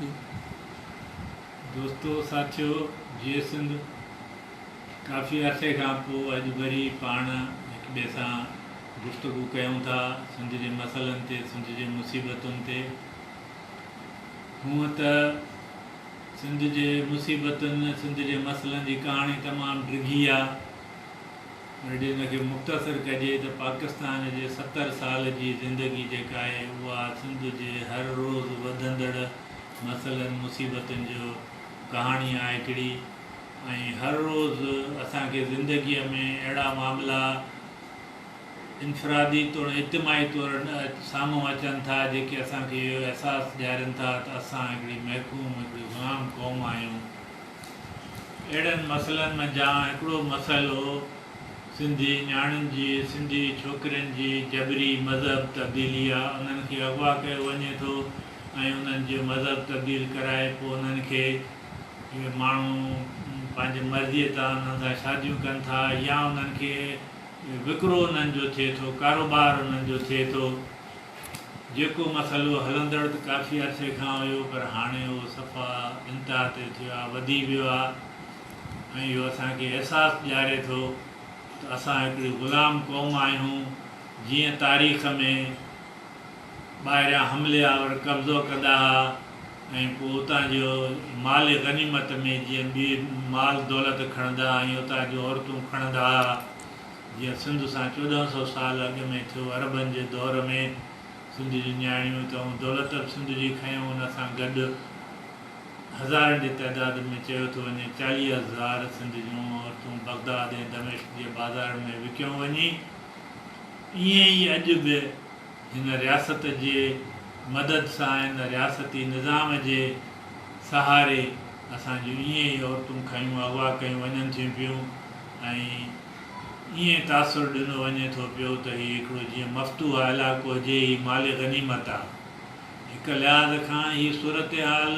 थी। दोस्तों साथियों, जीअं सिंध काफ़ी अरसे खां पोइ अॼु वरी पाण हिक ॿिए सां गुफ़्तगू कयूं था सिंध जे मसइलनि ते, सिंध जे मुसीबतुनि ते। हूअं त सिंध जे मुसीबतुनि, सिंध जे मसइलनि जी कहाणी तमामु ॾिघी आहे, पर अॼु हिनखे मुख़्तसर कजे त पाकिस्तान जे 70 साल जी ज़िंदगी जेका आहे उहा सिंध जे हर रोज़ु वधंदड़ मसइलनि, मुसीबतुनि जो कहाणी आहे हिकिड़ी। ऐं हर रोज़ु असांखे ज़िंदगीअ में अहिड़ा मामला इनफ़रादी तौरु, इज्तिमाही तौरु साम्हूं अचनि था जेके असांखे इहो अहसासु ॾियारनि था त असां हिकिड़ी महकूम, हिकिड़ी ग़ुलाम क़ौम आहियूं। अहिड़नि मसइलनि में हिकिड़ो मसइलो सिंधी नियाणियुनि जी, सिंधी छोकिरियुनि जी जबरी मज़हब तब्दीली आहे। उन्हनि खे अगवा कयो वञे थो ऐं उन्हनि जो मज़हब तब्दील कराए पोइ उन्हनि खे इहे माण्हू पंहिंजी मर्ज़ीअ तां उन्हनि सां शादियूं कनि था, या उन्हनि खे विकिरो उन्हनि जो थिए थो, कारोबार उन्हनि जो थिए थो। जेको मसइलो हलंदड़ त काफ़ी अरसे खां हुयो, पर हाणे उहो सफ़ा इंतिहा ते थियो आहे, वधी वियो आहे। ऐं इहो असांखे अहसासु ॾियारे थो त असां हिकिड़ी ग़ुलाम क़ौम आहियूं। जीअं तारीख़ में ॿाहिरियां हमले आवर कब्ज़ो कंदा हुआ ऐं पोइ उतां जो माल गनीमत में जीअं ॿी माल दौलत खणंदा ऐं उतां जूं औरतूं खणंदा हुआ, जीअं सिंध सां 1400 साल अॻु में थियो। अरबनि जे दौर में सिंध जी नियाणियूं त दौलत बि सिंध जी खयूं, हुन सां गॾु हज़ारनि जी तइदाद में चयो थो वञे 40,000 सिंध जूं औरतूं बगदाद ऐं दमिश्क जे बाज़ारनि में विकियूं वञी। ईअं ई अॼु बि हिन रियासत जे मदद सां, हिन रियासती निज़ाम जे सहारे असांजूं ईअं ई औरतूं खयूं, अगवा कयूं वञनि थियूं पियूं। ऐं ईअं तासुरु ॾिनो वञे थो पियो त हीउ हिकिड़ो जीअं मफ़्तूहा इलाइक़ो हुजे, हीउ माल गनीमत आहे। हिकु लिहाज़ खां हीअ सूरत हाल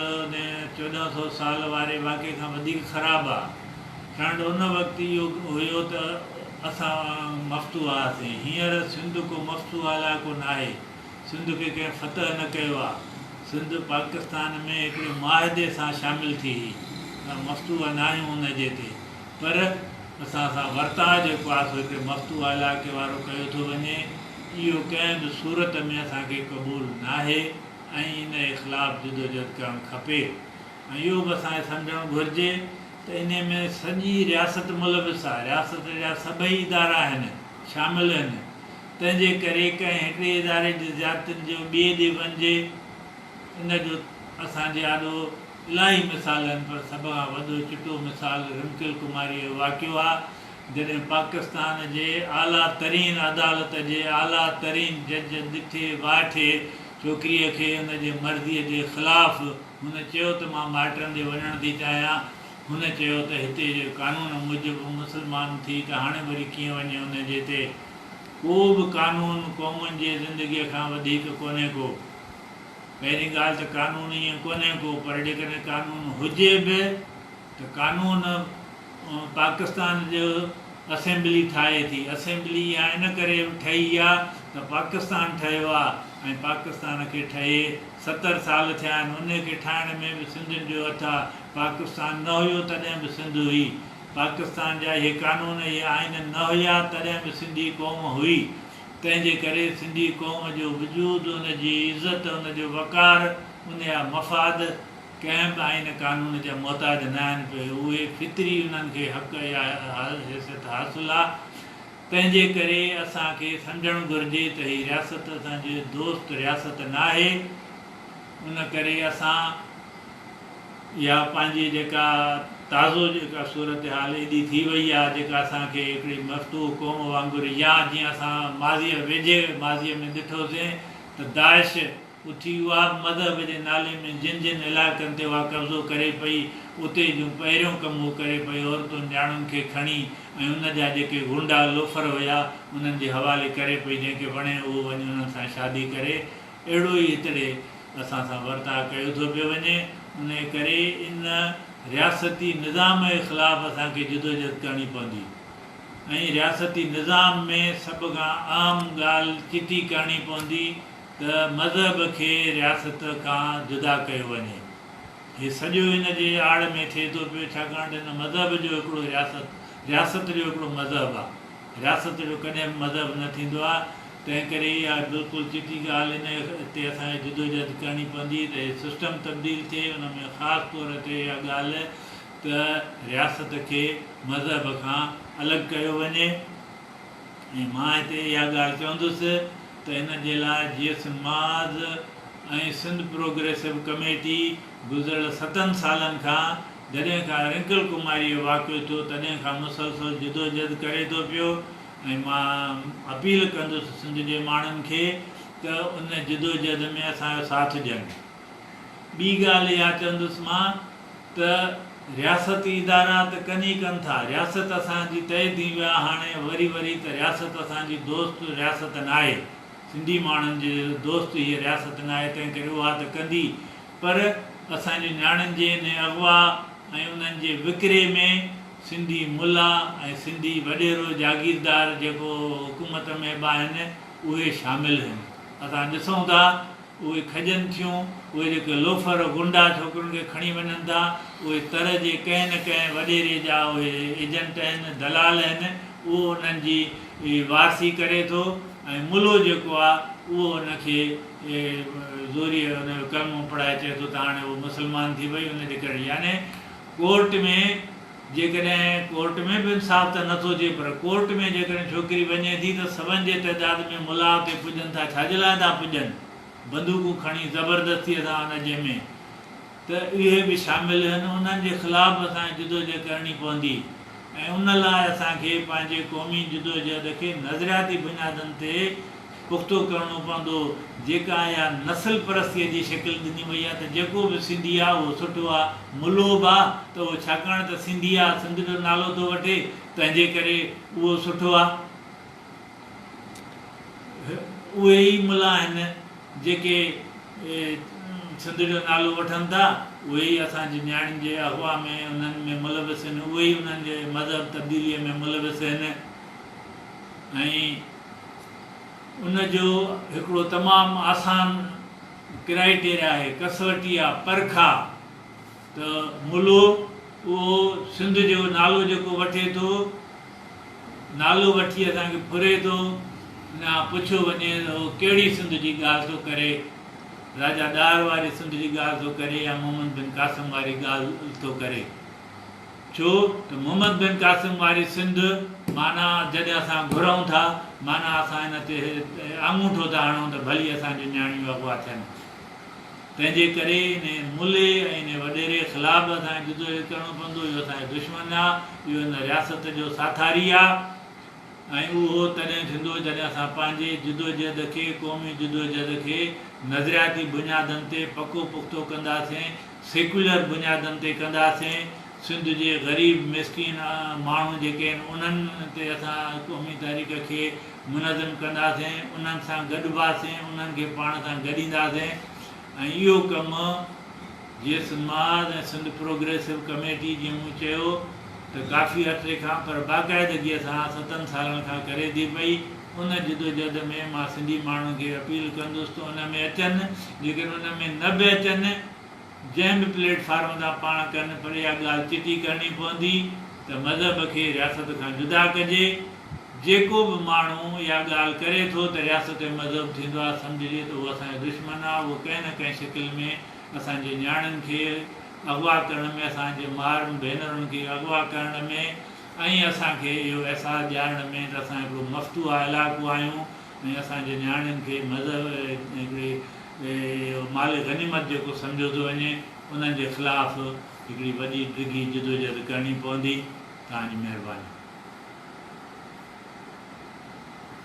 1400 साल वारे वाक़े खां वधीक ख़राबु आहे, छाकाणि त उन वक़्तु इहो हुयो त असां मफ़्तू हुआसीं। हींअर सिंध को मफ़्तू इलाइक़ो न आहे, सिंध खे कंहिं फ़तह न कयो आहे। सिंध पाकिस्तान में हिकिड़े मुआहिदे सां शामिलु थी, मफ़्तू न आहियूं हुनजे ते, पर असां सां वर्ताउ जेको आहे सो हिकिड़े मफ़्तू इलाइक़े वारो कयो थो वञे। इहो कंहिं बि सूरत में असांखे क़बूलु न आहे ऐं इन जे ख़िलाफ़ु जदोजहद करणु खपे। ऐं इहो बि असांखे सम्झणु घुरिजे त इन में सॼी रियासत मुलविस आहे, रियासत जा सभई इदारा आहिनि, शामिलु आहिनि। तंहिंजे करे कंहिं हिकिड़े इदारे जी ज़्यादतियुनि जो ॿिए ॾे वञिजे, इन जो असांजे आॾो इलाही मिसाल आहिनि, पर सभ खां वॾो चिटो मिसाल रिमकिल कुमारीअ जो वाक़ियो आहे। जॾहिं पाकिस्तान जे आला तरीन अदालत जे आला तरीन जज ॾिठे वाठे छोकिरीअ खे हुनजे मर्ज़ीअ जे ख़िलाफ़ु, हुन चयो त मां माइटनि ॾे वञणु थी चाहियां। हुन चयो त हिते जे कानून मूजिबि मुस्लमान थी त हाणे वरी कीअं वञे हुनजे ते। को बि कानून क़ौमुनि जी ज़िंदगीअ खां वधीक कोन्हे को। पहिरीं ॻाल्हि त कानून ईअं कोन्हे को, पर जेकॾहिं कानून हुजे बि त कानून पाकिस्तान जो असेंबली ठाहे थी। असेंबली इहा इन करे ठही आहे त पाकिस्तान ठहियो आहे ऐं पाकिस्तान खे ठहे 70 साल थिया आहिनि। उनखे ठाहिण में बि सिंधियुनि जो हथु आहे। पाकिस्तान न हुयो तॾहिं बि सिंध हुई, पाकिस्तान जा इहे कानून, इहे आइन न हुया तॾहिं बि सिंधी क़ौम हुई। तंहिंजे करे सिंधी क़ौम जो वजूदु, उनजी इज़त, उनजो वक़ार, उनजा मफ़ाद कंहिं बि आइन कानून जा मुहताज न आहिनि पिए। उहे फितरी उन्हनि खे हक़ या हैसियत हासिलु आहे। तंहिंजे करे असांखे सम्झणु घुरिजे त हीअ रियासत असांजी दोस्त रियासत न आहे। उन करे असां इहा पंहिंजी जेका ताज़ो जेका सूरत हाल एॾी थी वई आहे, जेका असांखे हिकिड़ी मफ़्तू क़ौम वांगुरु, या जीअं असां माज़ीअ में ॾिठोसीं त दाइश उथी उहा मज़हब जे नाले में जिन जिन इलाइक़नि ते उहा कब्ज़ो करे पई, उते जूं पहिरियों कमु करे पई औरतुनि ॼाणुनि खे खणी ऐं उन जा जेके गुंडा लोफर हुया उन्हनि जे हवाले करे पई, जंहिंखे वणे उहो वञी उन्हनि सां शादी करे। अहिड़ो ई हितड़े असां सां वर्ताउ कयो थो पियो वञे। उन करे इन रियासती निज़ाम जे ख़िलाफ़ु असांखे जदोजहद करणी पवंदी ऐं रियासती निज़ाम में सभ खां आम ॻाल्हि चिटी करणी पवंदी त मज़हब खे रियासत खां जुदा कयो वञे। हीउ सॼो हिन जे आड़ में थिए थो पियो छाकाणि त हिन मज़हब जो हिकिड़ो रियासत जो हिकिड़ो मज़हब आहे। रियासत जो कॾहिं बि मज़हब न थींदो आहे। तंहिं करे इहा बिल्कुलु चिटी ॻाल्हि हिन ते असांखे जिदोजहद करणी पवंदी त इहे सिस्टम तब्दील थिए। उन में ख़ासि तौर ते इहा ॻाल्हि त रियासत खे मज़हब खां अलॻि कयो वञे। ऐं मां हिते इहा ॻाल्हि चवंदुसि त हिन जे लाइ जीएस माज़ ऐं सिंध प्रोग्रेसिव कमेटी गुज़िरियल 7 सालनि खां जॾहिं खां रिंकल कुमारी जो वाक़ियो थियो तॾहिं खां मुसलसल जिदोजहद करे थो पियो। ऐं मां अपील कंदुसि सिंध जे माण्हुनि खे त उन जिदोजहद में असांजो साथ ॾियनि। ॿी ॻाल्हि इहा चवंदुसि मां त रियासती इदारा त कनि था, रियासत असांजी तइ थी विया। हाणे वरी त रियासत असांजी दोस्त रियासत न आहे, सिंधी माण्हुनि जे दोस्त हीअ रियासत न आहे। तंहिं करे उहा त कंदी, पर असांजे नियाणियुनि जे इन अॻुवा ऐं उन्हनि जे विकिरे में सिंधी मुला ऐं सिंधी वॾेरो जागीरदार जेको हुकूमत में बि आहिनि उहे शामिलु आहिनि। असां ॾिसूं था उहे खजनि थियूं, उहे जेके लोफर गुंडा छोकिरियुनि खे खणी वञनि था, उहे तर जे कंहिं न कंहिं वॾेरे जा उहे एजेंट आहिनि, दलाल आहिनि। उहो उन्हनि जी वारसी करे थो ऐं मुलो जेको आहे उहो उनखे ज़ोरीअ हुनजो कलमो पढ़ाए चए थो त हाणे उहो मुस्लमान थी वई। उनजे करे याने कोर्ट में जेकॾहिं कोर्ट में बि इंसाफ़ त नथो थिए, पर कोर्ट में जेकॾहिं छोकिरी वञे थी त सभनि जे तइदाद में मुला उते पुॼनि था। छाजे लाइ था पुॼनि? बंदूकूं खणी ज़बरदस्तीअ सां हुनजे में त इहे बि शामिलु आहिनि। उन्हनि जे ख़िलाफ़ु असांखे जिदोजहद करणी पवंदी ऐं उन लाइ असांखे पंहिंजे क़ौमी जिदोजहद खे नज़रियाती बुनियादनि ते पुख़्तो करिणो पवंदो। जेका इहा नस्ल परस्तीअ जी शिकिल ॾिनी वई आहे त जेको बि सिंधी आहे उहो सुठो आहे, मुलो बि आहे त उहो छाकाणि त सिंधी आहे, सिंध जो नालो थो वठे, तंहिंजे करे उहो सुठो आहे। उहे ई मुला आहिनि जेके सिंध जो नालो वठनि था, उहे ई असांजी नियाणियुनि जे अॻुवा में उन्हनि में मुलविस आहिनि, उहे ई उन्हनि जे मज़हब तब्दीलीअ में मुलविस आहिनि। ऐं उनजो हिकिड़ो तमामु आसान क्राइटेरिया आहे, कसवटी आहे, परख आहे त मुलो उहो सिंध जो नालो जेको वठे थो, नालो वठी असांखे फुरे थो, न पुछियो वञे त उहो कहिड़ी सिंध जी ॻाल्हि थो करे, राजा ॾार वारी सिंध जी ॻाल्हि थो करे या मोहम्मद बिन क़ासिम वारी ॻाल्हि थो करे। छो त मोहम्मद बिन क़ासिम वारी सिंध माना जॾहिं असां घुरूं था, माना असां हिन ते आङूठो था हणूं त भली असांजूं नियाणियूं अॻुवा थियनि। तंहिंजे करे इन मुले ऐं इन वॾेरे ख़िलाफ़ु असांखे जिदोजहद करिणो पवंदो। इहो असांजो दुश्मन आहे, इहो हिन रियासत जो साथारी आहे ऐं उहो तॾहिं थींदो जॾहिं असां पंहिंजे जिदोजहद खे, क़ौमी जिदोजहद खे नज़रियाती बुनियादनि ते पको पुख़्तो कंदासीं, सेक्युलर बुनियादनि ते कंदासीं। सिंध जे ग़रीब मिसकिन माण्हू जेके आहिनि उन्हनि ते असां क़ौमी तारीख़ खे मुनज़िम कंदासीं, उन्हनि सां गॾिबासीं, उन्हनि खे पाण सां गॾींदासीं। ऐं इहो कमु जीएस माज़ ऐं सिंध प्रोग्रेसिव कमेटी जीअं मूं चयो त काफ़ी अर्से खां, पर बाक़ाइदगीअ सां 7 सालनि खां करे थी पई। उन जिदोजहद में मां सिंधी माण्हुनि खे अपील कंदुसि त उन में अचनि, लेकिन उन में न बि अचनि, जंहिं बि प्लेटफॉर्म तां पाण कनि, पर इहा ॻाल्हि चिटी करणी पवंदी त मज़हब खे रियासत खां जुदा कजे। जेको बि माण्हू इहा ॻाल्हि करे थो त रियासत जो मज़हब थींदो आहे, सम्झिजे त उहो असांजो दुश्मन आहे। उहो कंहिं न कंहिं शिकिल में असांजे नियाणियुनि खे अॻुवा करण में, असांजे माउरुनि भेनरुनि खे अॻुवा करण में ऐं असांखे इहो अहसासु ॾियारण में त असां हिकिड़ो मफ़्तूहा इलाइक़ो आहियूं ऐं असांजे नियाणियुनि खे मज़हब हिकिड़ी माल गनीमत जेको सम्झो थो वञे, उन्हनि जे ख़िलाफ़ु हिकिड़ी वॾी डिघी जिदोजहद करणी पवंदी। तव्हांजी महिरबानी।